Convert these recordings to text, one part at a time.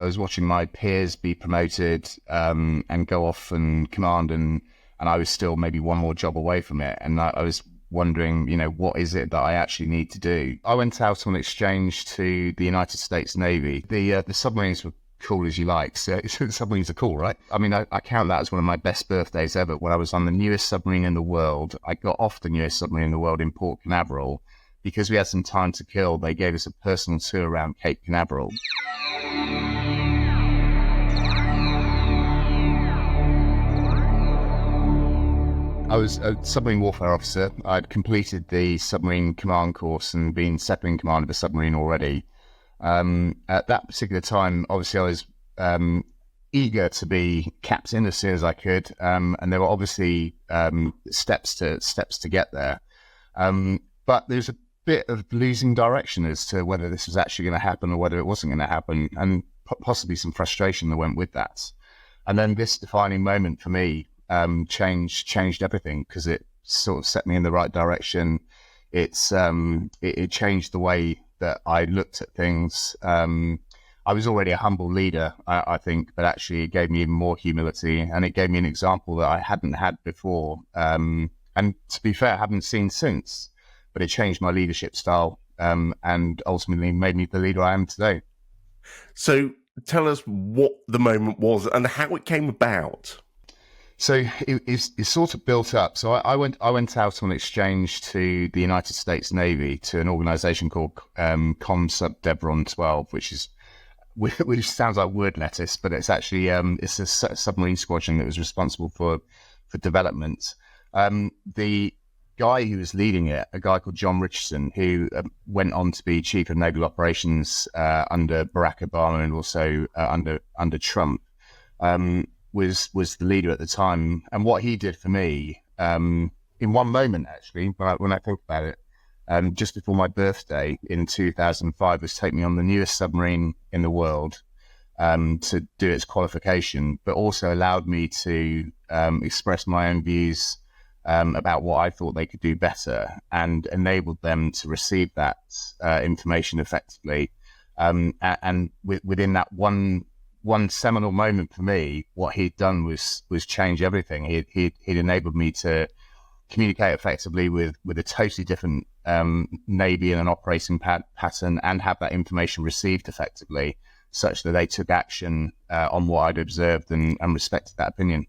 I was watching my peers be promoted and go off and command, and I was still maybe one more job away from it. And I was wondering, what is it that I actually need to do? I went out on exchange to the United States Navy. The submarines were cool as you like. So submarines are cool, right? I mean, I count that as one of my best birthdays ever. When I was on the newest submarine in the world, I got off the newest submarine in the world in Port Canaveral. Because we had some time to kill, they gave us a personal tour around Cape Canaveral. I was a submarine warfare officer. I'd completed the submarine command course and been second in command of a submarine already. At that particular time, obviously, I was eager to be captain as soon as I could, and there were obviously steps to get there. But there's a bit of losing direction as to whether this was actually going to happen or whether it wasn't going to happen, and possibly some frustration that went with that. And then this defining moment for me changed everything, because it sort of set me in the right direction. It changed the way that I looked at things. I was already a humble leader, I think, but actually it gave me even more humility, and it gave me an example that I hadn't had before. And to be fair, I haven't seen since, but it changed my leadership style and ultimately made me the leader I am today. So tell us what the moment was and how it came about. So it sort of built up. So I went out on exchange to the United States Navy, to an organisation called Devron 12, which sounds like word lettuce, but it's actually it's a submarine squadron that was responsible for development. The guy who was leading it, a guy called John Richardson, who went on to be Chief of Naval Operations under Barack Obama and also under Trump, was the leader at the time. And what he did for me, in one moment actually, when I think about it, just before my birthday in 2005, was take me on the newest submarine in the world to do its qualification, but also allowed me to express my own views about what I thought they could do better, and enabled them to receive that information effectively. And within that one seminal moment for me, what he'd done was change everything. He'd enabled me to communicate effectively with a totally different Navy and an operating pattern, and have that information received effectively, such that they took action on what I'd observed and respected that opinion.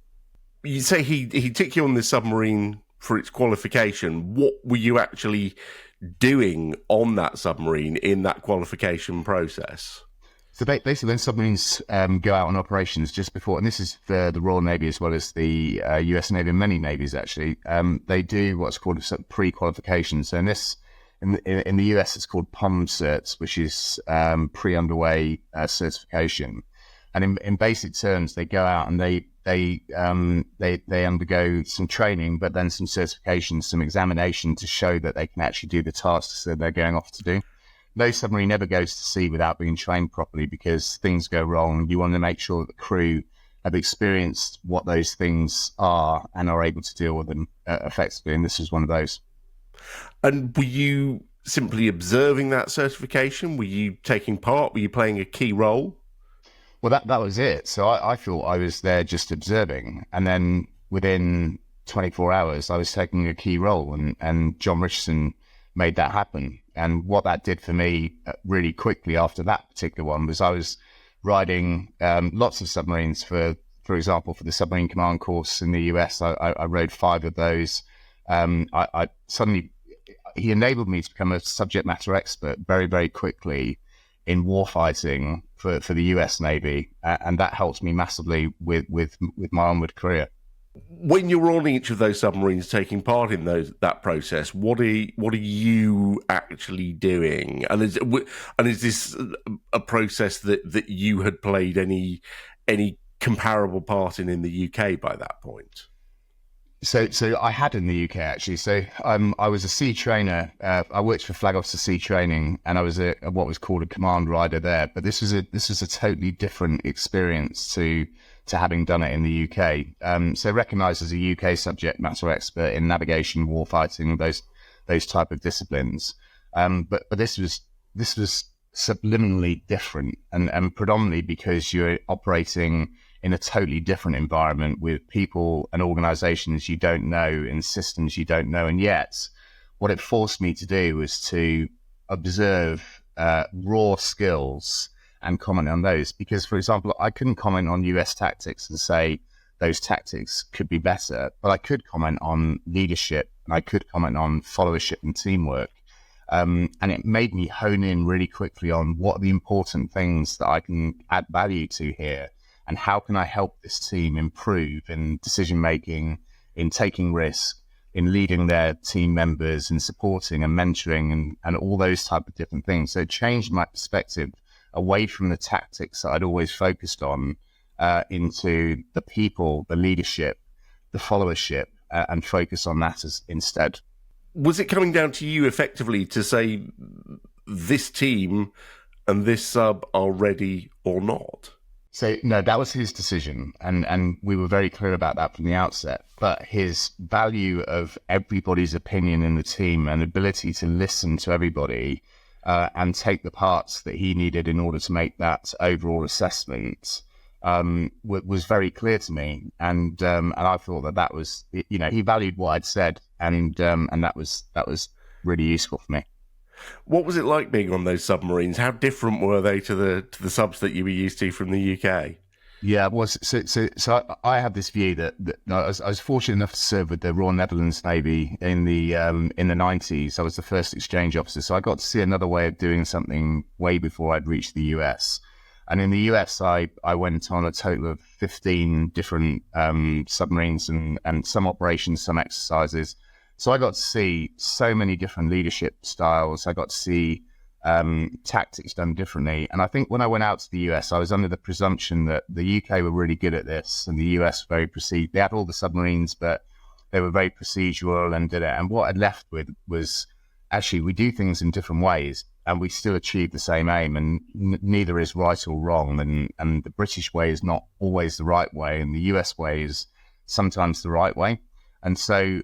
You say he took you on the submarine for its qualification. What were you actually doing on that submarine in that qualification process? So basically, when submarines go out on operations just before, and this is for the Royal Navy as well as the US Navy and many navies actually, they do what's called a pre-qualification. So in the US, it's called POM certs, which is pre-underway certification. And in basic terms, they go out and they undergo some training, but then some certification, some examination to show that they can actually do the tasks that they're going off to do. No submarine ever goes to sea without being trained properly, because things go wrong. You want to make sure that the crew have experienced what those things are and are able to deal with them effectively. And this is one of those. And were you simply observing that certification? Were you taking part? Were you playing a key role? Well, that was it. So I thought I was there just observing. And then within 24 hours, I was taking a key role, and John Richardson made that happen. And what that did for me really quickly after that particular one was I was riding lots of submarines. For example, for the submarine command course in the US, I rode 5 of those. He enabled me to become a subject matter expert very, very quickly in warfighting for the US Navy, and that helped me massively with my onward career. When you're on each of those submarines taking part in that process, what are you actually doing? And is this a process that you had played any comparable part in the UK by that point? So I had in the UK actually. So I was a sea trainer. I worked for Flag Officer Sea Training, and I was what was called a command rider there. But this was a totally different experience to having done it in the UK. So recognised as a UK subject matter expert in navigation, warfighting, those type of disciplines. But this was subliminally different, and predominantly because you're operating in a totally different environment with people and organizations you don't know and systems you don't know. And yet what it forced me to do was to observe raw skills and comment on those. Because, for example, I couldn't comment on US tactics and say those tactics could be better, but I could comment on leadership, and I could comment on followership and teamwork. And it made me hone in really quickly on what are the important things that I can add value to here, and how can I help this team improve in decision making, in taking risk, in leading their team members, and supporting and mentoring, and all those type of different things. So it changed my perspective away from the tactics that I'd always focused on into the people, the leadership, the followership, and focus on that instead. Was it coming down to you effectively to say this team and this sub are ready or not? So no, that was his decision, and we were very clear about that from the outset. But his value of everybody's opinion in the team and ability to listen to everybody and take the parts that he needed in order to make that overall assessment was very clear to me, and I thought that was, he valued what I'd said, and that was really useful for me. What was it like being on those submarines? How different were they to the subs that you were used to from the UK? Yeah, it was. So I have this view that I was fortunate enough to serve with the Royal Netherlands Navy in the 90s. I was the first exchange officer, so I got to see another way of doing something way before I'd reached the US. And in the US, I went on a total of 15 different submarines and some operations, some exercises. So I got to see so many different leadership styles. I got to see tactics done differently. And I think when I went out to the US, I was under the presumption that the UK were really good at this and the US very procedural. They had all the submarines, but they were very procedural and did it. And what I'd left with was, actually, we do things in different ways and we still achieve the same aim, and neither is right or wrong. And the British way is not always the right way, and the US way is sometimes the right way. And so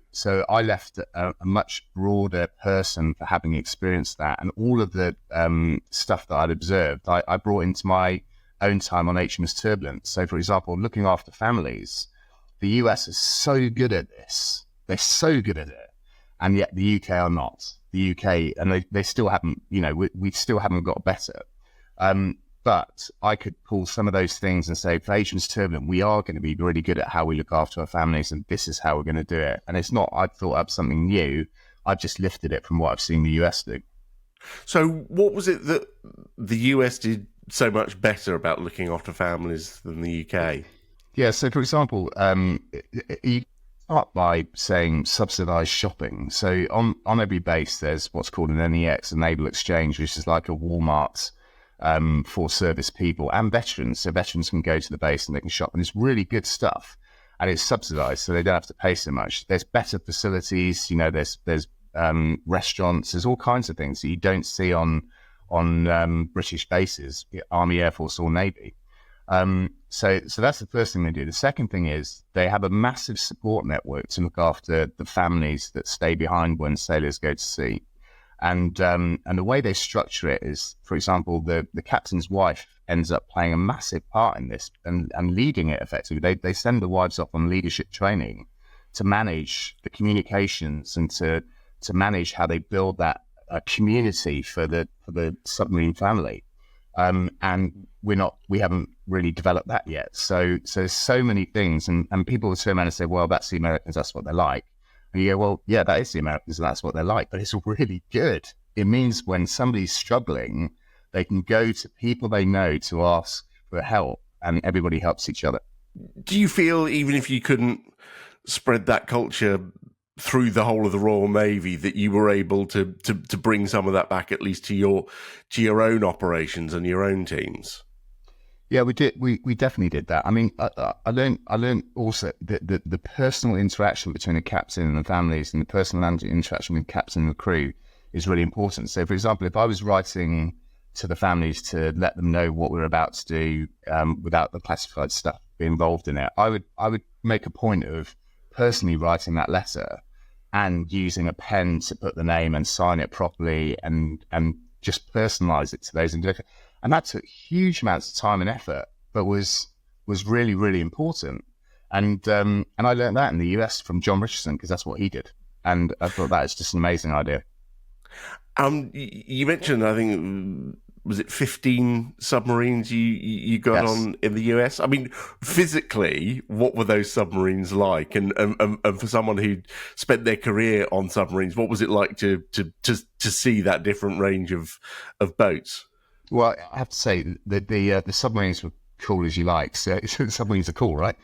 I left a much broader person for having experienced that, and all of the stuff that I'd observed, I brought into my own time on HMS Turbulence. So, for example, looking after families, the US is so good at this. They're so good at it, and yet the UK are not. The UK, and they still haven't, we still haven't got better. But I could pull some of those things and say, for HMS Turbulent, we are going to be really good at how we look after our families, and this is how we're going to do it. And it's not I've thought up something new. I've just lifted it from what I've seen the US do. So what was it that the US did so much better about looking after families than the UK? Yeah, so for example, you start by saying subsidised shopping. So on every base, there's what's called an NEX, a Naval Exchange, which is like a Walmart for service people and veterans. So veterans can go to the base and they can shop, and it's really good stuff, and it's subsidized, so they don't have to pay so much. There's better facilities, there's restaurants, there's all kinds of things that you don't see on British bases, Army, Air Force or Navy. So that's the first thing they do. The second thing is they have a massive support network to look after the families that stay behind when sailors go to sea. And the way they structure it is, for example, the captain's wife ends up playing a massive part in this and leading it effectively. They send the wives off on leadership training to manage the communications and to manage how they build that community for the submarine family. And we haven't really developed that yet. So many things, and people will turn around and say, well, that's the Americans, that's what they're like. And you go, well, yeah, that is the Americans, and that's what they're like, but it's really good. It means when somebody's struggling, they can go to people they know to ask for help, and everybody helps each other. Do you feel, even if you couldn't spread that culture through the whole of the Royal Navy, that you were able to bring some of that back, at least to your own operations and your own teams? Yeah, we did. We definitely did that. I mean, I learned also that the personal interaction between the captain and the families, and the personal interaction with the captain and the crew is really important. So, for example, if I was writing to the families to let them know what we're about to do without the classified stuff being involved in it, I would make a point of personally writing that letter and using a pen to put the name and sign it properly and just personalize it to those individuals. And that took huge amounts of time and effort, but was really, really important. And I learned that in the US from John Richardson, because that's what he did. And I thought that is just an amazing idea. You mentioned, I think, was it 15 submarines you got Yes. on in the US? I mean, physically, what were those submarines like? And for someone who spent their career on submarines, what was it like to see that different range of boats? Well, I have to say that the submarines were cool as you like. So submarines are cool, right?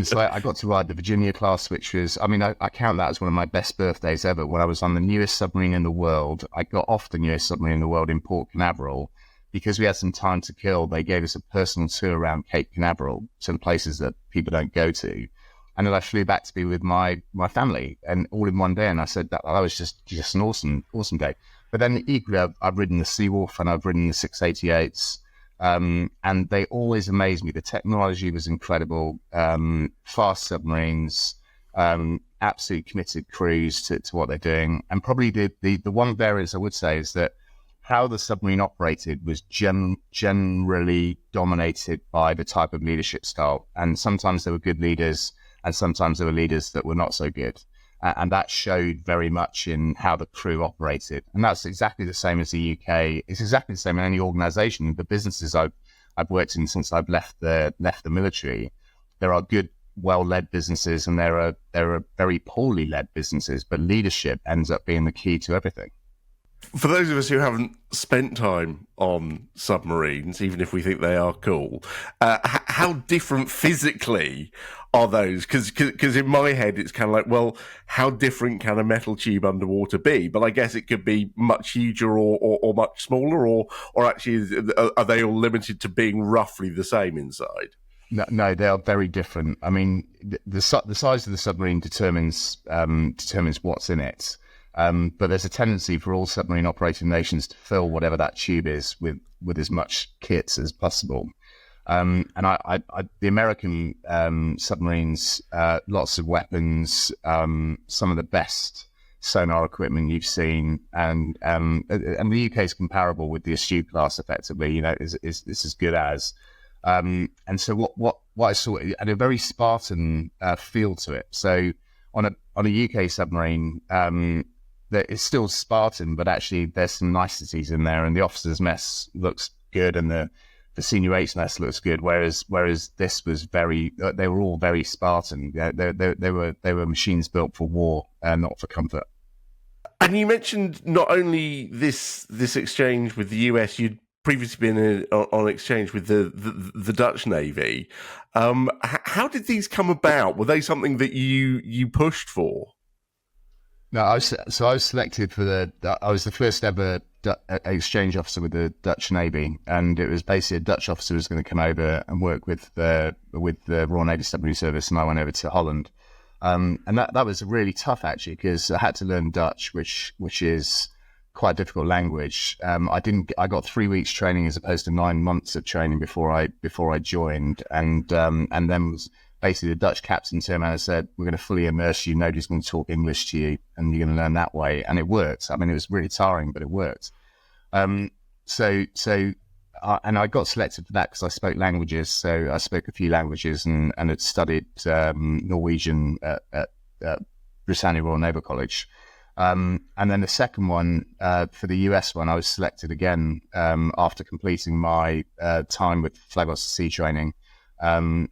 So I got to ride the Virginia class, which was, I mean, I count that as one of my best birthdays ever. When I was on the newest submarine in the world, I got off the newest submarine in the world in Port Canaveral. Because we had some time to kill, they gave us a personal tour around Cape Canaveral, to the places that people don't go to. And then I flew back to be with my family, and all in one day. And I said that was just an awesome day. But then equally, I've ridden the Seawolf and I've ridden the 688s. And they always amazed me. The technology was incredible. Fast submarines, absolutely committed crews to what they're doing. And probably the one variance I would say is that how the submarine operated was generally dominated by the type of leadership style. And sometimes there were good leaders, and sometimes there were leaders that were not so good. And that showed very much in how the crew operated. And that's exactly the same as the UK. It's exactly the same in any organization. The businesses I've worked in since I've left the military, there are good, well-led businesses, and there are very poorly led businesses, but leadership ends up being the key to everything. For those of us who haven't spent time on submarines, even if we think they are cool, how different physically are those? Because in my head, it's kind of like, well, how different can a metal tube underwater be? But I guess it could be much huger or much smaller, or actually, are they all limited to being roughly the same inside? No, they are very different. I mean, the size of the submarine determines what's in it. But there's a tendency for all submarine operating nations to fill whatever that tube is with as much kit as possible. And the American submarines, lots of weapons, some of the best sonar equipment you've seen, and the UK is comparable with the Astute class. Effectively, is as good as. And so what I saw, it had a very Spartan feel to it. So on a UK submarine, that it's still Spartan, but actually there's some niceties in there, and the officers' mess looks good, and the senior eight's mess looks good. Whereas this was they were all very Spartan. They were machines built for war and not for comfort. And you mentioned not only this exchange with the US, you'd previously been on exchange with the Dutch Navy. How did these come about? Were they something that you pushed for? No, I was selected for I was the first ever exchange officer with the Dutch Navy, and it was basically a Dutch officer who was going to come over and work with the Royal Navy Submarine Service, and I went over to Holland. And that was really tough, actually, because I had to learn Dutch, which is quite a difficult language. I got 3 weeks training as opposed to 9 months of training before I joined, and then was basically the Dutch captain turned around and said, "We're going to fully immerse you. Nobody's going to talk English to you, and you're going to learn that way." And it worked. I mean, it was really tiring, but it worked. And I got selected for that because I spoke languages. So I spoke a few languages and had studied Norwegian at Britannia Royal Naval College. And then the second one, for the US one, I was selected again after completing my time with Flag Officer Sea Training, and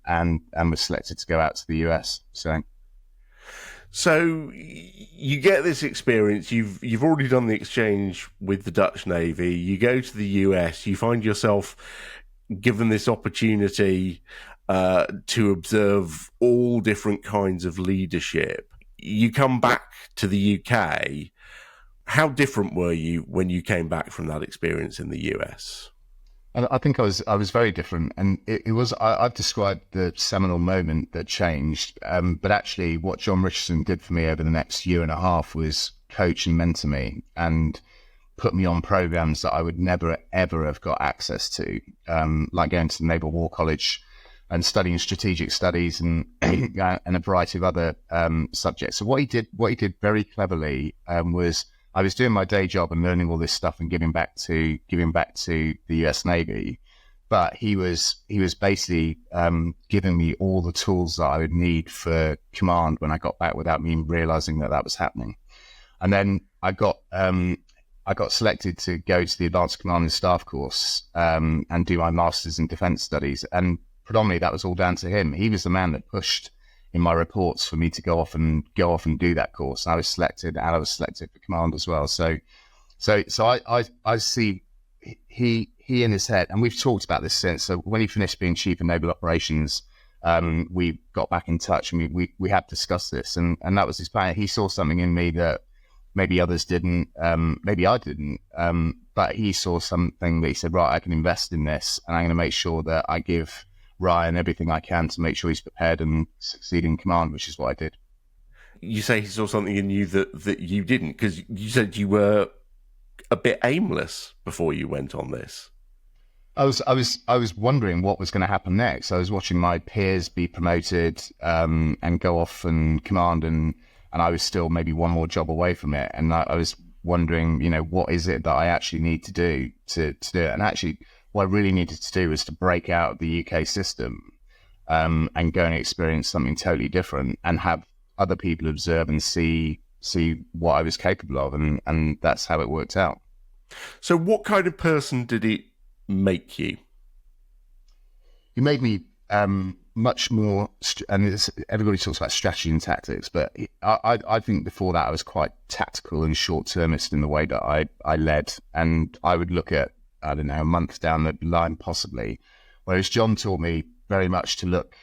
was selected to go out to the US. So you get this experience. You've already done the exchange with the Dutch Navy. You go to the US. You find yourself given this opportunity to observe all different kinds of leadership. You come back to the UK. How different were you when you came back from that experience in the US? I think I was very different, and it was. I've described the seminal moment that changed, but actually, what John Richardson did for me over the next year and a half was coach and mentor me, and put me on programs that I would never ever have got access to, like going to the Naval War College and studying strategic studies and a variety of other subjects. So what he did very cleverly was I was doing my day job and learning all this stuff and giving back to the US Navy. But he was basically giving me all the tools that I would need for command when I got back without me realizing that was happening. And then I got selected to go to the Advanced Command and Staff course and do my Masters in Defence Studies. And predominantly that was all down to him. He was the man that pushed in my reports for me to go off and do that course. I was selected, and I was selected for command as well. So I see he in his head, and we've talked about this since. So when he finished being Chief of Naval Operations, we got back in touch, and we had discussed this, and that was his plan. He saw something in me that maybe others didn't, maybe I didn't, but he saw something that he said, right, I can invest in this, and I'm going to make sure that I give Ryan everything I can to make sure he's prepared and succeed in command, which is what I did. You say he saw something in you that you didn't, because you said you were a bit aimless before you went on this. I was wondering what was going to happen next. I was watching my peers be promoted and go off and command, and I was still maybe one more job away from it. And I was wondering, what is it that I actually need to do to do it? And actually, what I really needed to do was to break out of the UK system and go and experience something totally different and have other people observe and see what I was capable of. And that's how it worked out. So what kind of person did it make you? He made me much more, and everybody talks about strategy and tactics, but I think before that I was quite tactical and short-termist in the way that I led, and I would look at, I don't know, a month down the line possibly, whereas John taught me very much to look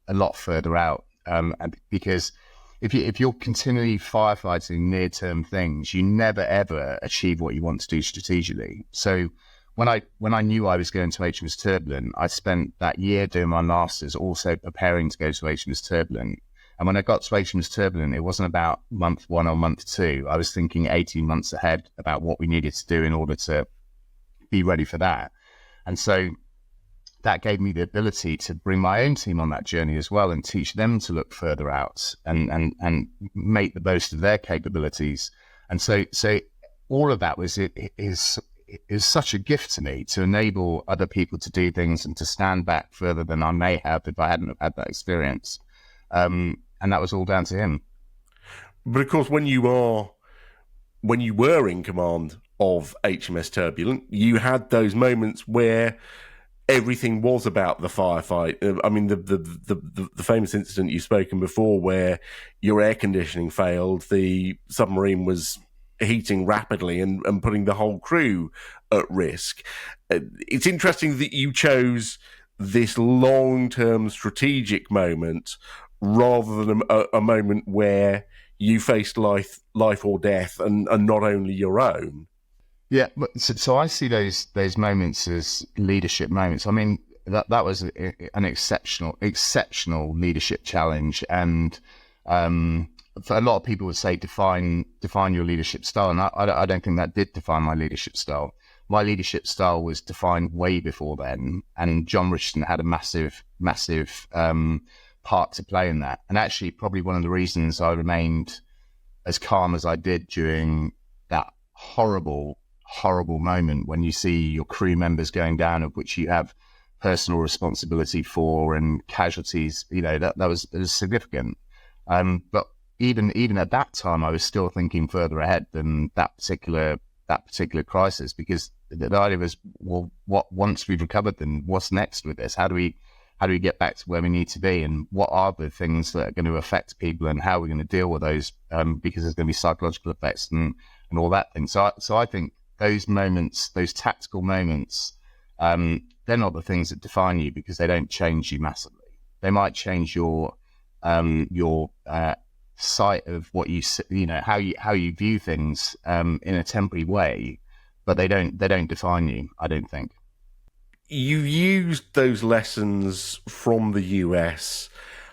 a lot further out, and because if you're continually firefighting near-term things, you never ever achieve what you want to do strategically. So when I knew I was going to HMS Turbulent, I spent that year doing my Masters also preparing to go to HMS Turbulent. And when I got to HMS Turbulent, it wasn't about month 1 or month 2. I was thinking 18 months ahead about what we needed to do in order to be ready for that. And so that gave me the ability to bring my own team on that journey as well and teach them to look further out and make the most of their capabilities. And so all of that is such a gift to me, to enable other people to do things and to stand back further than I may have if I hadn't have had that experience. And that was all down to him. But of course, when you were in command of HMS Turbulent, you had those moments where everything was about the firefight. I mean, the famous incident you've spoken before where your air conditioning failed, the submarine was heating rapidly and putting the whole crew at risk. It's interesting that you chose this long-term strategic moment rather than a moment where you faced life or death and not only your own. Yeah, so I see those moments as leadership moments. I mean, that was an exceptional leadership challenge, and for a lot of people would say define your leadership style, and I don't think that did define my leadership style. My leadership style was defined way before then, and John Richardson had a massive part to play in that. And actually, probably one of the reasons I remained as calm as I did during that horrible moment when you see your crew members going down, of which you have personal responsibility for, and casualties, that was significant. But even at that time, I was still thinking further ahead than that particular crisis, because the idea was, well, what once we've recovered, then what's next with this? How do we get back to where we need to be, and what are the things that are going to affect people, and how are we going to deal with those? Because there's going to be psychological effects and all that thing. So I think those moments, those tactical moments, they're not the things that define you, because they don't change you massively. They might change your sight of what how you view things in a temporary way, but they don't define you, I don't think. You used those lessons from the US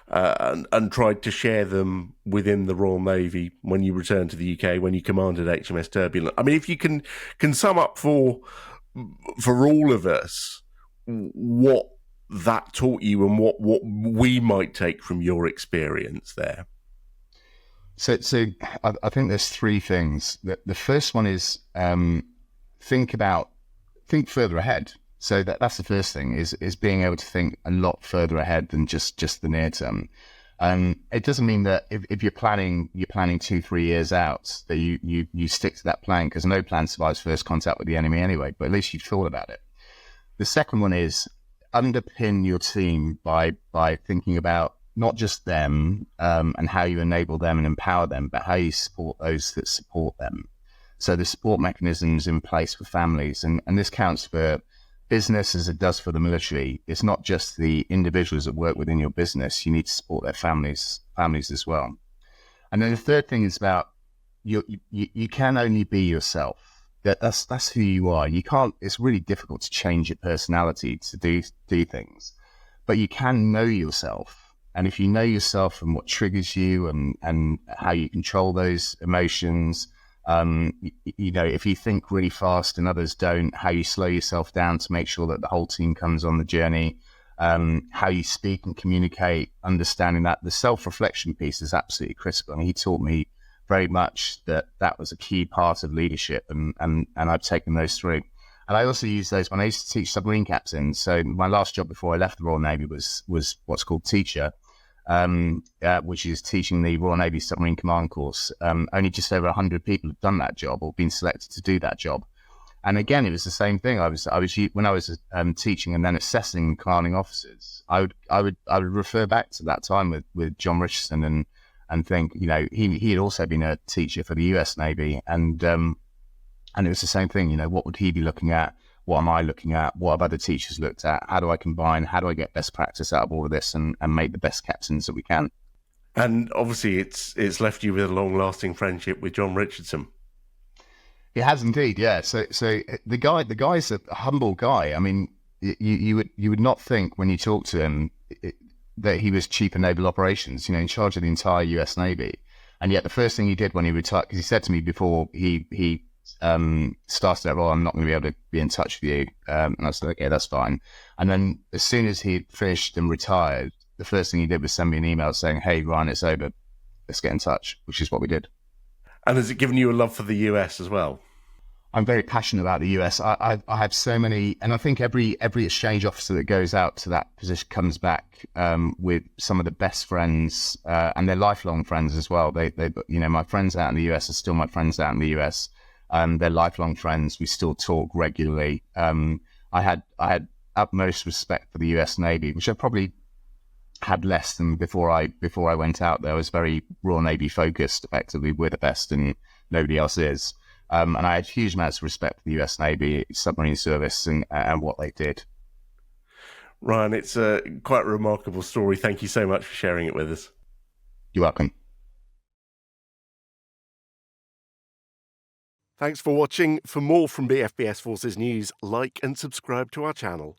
and tried to share them within the Royal Navy when you returned to the UK, when you commanded HMS Turbulent. I mean, if you can sum up for all of us what that taught you and what we might take from your experience there. So I think there's three things. The first one is think further ahead. So that's the first thing is being able to think a lot further ahead than just the near term. It doesn't mean that if you're planning 2-3 years out that you stick to that plan, because no plan survives first contact with the enemy anyway. But at least you've thought about it. The second one is underpin your team by thinking about not just them and how you enable them and empower them, but how you support those that support them. So the support mechanisms in place for families, and this counts for business as it does for the military. It's not just the individuals that work within your business. You need to support their families as well. And then the third thing is about you can only be yourself. That's who you are. You can't. It's really difficult to change your personality to do things, but you can know yourself. And if you know yourself and what triggers you and how you control those emotions, if you think really fast and others don't, how you slow yourself down to make sure that the whole team comes on the journey, how you speak and communicate, understanding that the self-reflection piece is absolutely critical. And he taught me very much that was a key part of leadership, and I've taken those through. And I also use those when I used to teach submarine captains. So my last job before I left the Royal Navy was what's called teacher, which is teaching the Royal Navy Submarine Command course. Only just over 100 people have done that job or been selected to do that job. And again, it was the same thing. I was when I was teaching and then assessing commanding officers, I would refer back to that time with John Richardson and think, he had also been a teacher for the US Navy, and it was the same thing. What would he be looking at? What am I looking at? What have other teachers looked at? How do I combine? How do I get best practice out of all of this and make the best captains that we can? And obviously, it's left you with a long-lasting friendship with John Richardson. It has indeed, yeah. So the guy's a humble guy. I mean, you would not think when you talk to him that he was Chief of Naval Operations, in charge of the entire US Navy. And yet the first thing he did when he retired, because he said to me before he started out, well, I'm not going to be able to be in touch with you. And I said, okay, that's fine. And then as soon as he finished and retired, the first thing he did was send me an email saying, hey, Ryan, it's over. Let's get in touch, which is what we did. And has it given you a love for the US as well? I'm very passionate about the US. I have so many, and I think every exchange officer that goes out to that position comes back with some of the best friends, and they're lifelong friends as well. They my friends out in the US are still my friends out in the US. They're lifelong friends. We still talk regularly. I had utmost respect for the US Navy, which I probably had less than before I went out there. I was very Royal Navy focused. Effectively, we're the best, and nobody else is. And I had huge amounts of respect for the US Navy, submarine service, and what they did. Ryan, it's quite a remarkable story. Thank you so much for sharing it with us. You're welcome. Thanks for watching. For more from BFBS Forces News, like and subscribe to our channel.